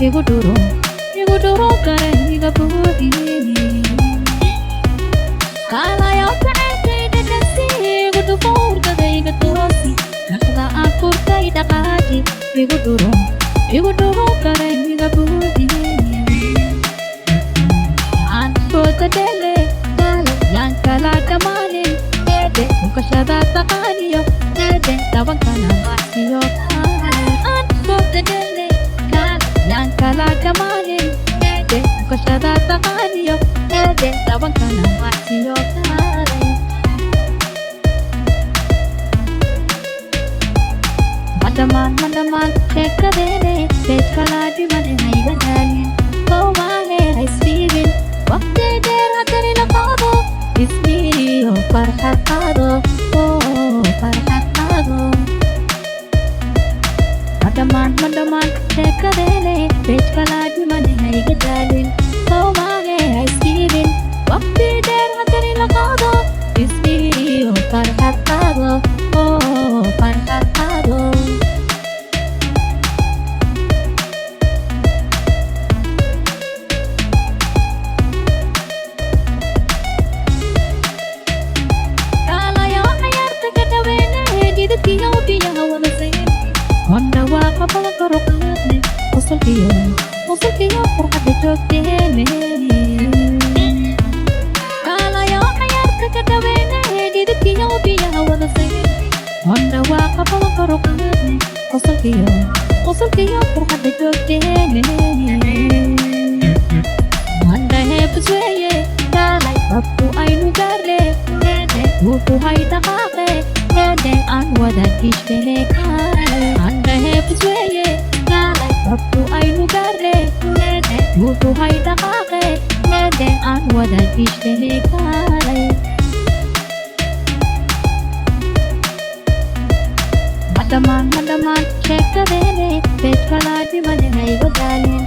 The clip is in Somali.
iguduro kare iga buuxi kaalayo kacaytayda dhasi igudhufuurkada iga toosi dhaqda aan furtay dhaqaaji iguduro kare iga buuxi aan foota dhele kaale yaan kala dhamaanin dheedhe dhukashada taqaaniyo dheedhe dhabankana maasiyo aan foota dhele yang kala dhamaanin dheedhe dhukashada taqaaniyo dheedhe dhabankana maasiyo kaalay madhamaan sheekadeene beej kalaa dhimane hayga daalin koowaane haysfiibin waqti dheer haddani la qaado ismiiriyo farxad qaado farxad qaado madhamaan sheekadeene beej kalaa dhimane hayga daalin koowaane haysfiibin waqti dheer haddani la qaado ismiiriyo farxad qaado farxad qaado Honda waa qabada karo qaadne qosolkiyo farxadda joogteene kaalayo cayaarta ka dhaweyne dhidibkiyo biyaha wada sayne Honda waa qabada karo qaadne qosolkiyo farxadda joogteene Honda heebis weeye kaalay babku aynu gaarne dheedhe wuxuu hay dhaqaaqe dheedhe aan wada gishbene kaalay Honda heebis weeye kaalay babku aynu gaarne dheedhe wuxuu hay dhaqaaqe dheedhe aan wada gishbene kaalay madhamaan sheekadeene beej kalaa dhimane hayga daalin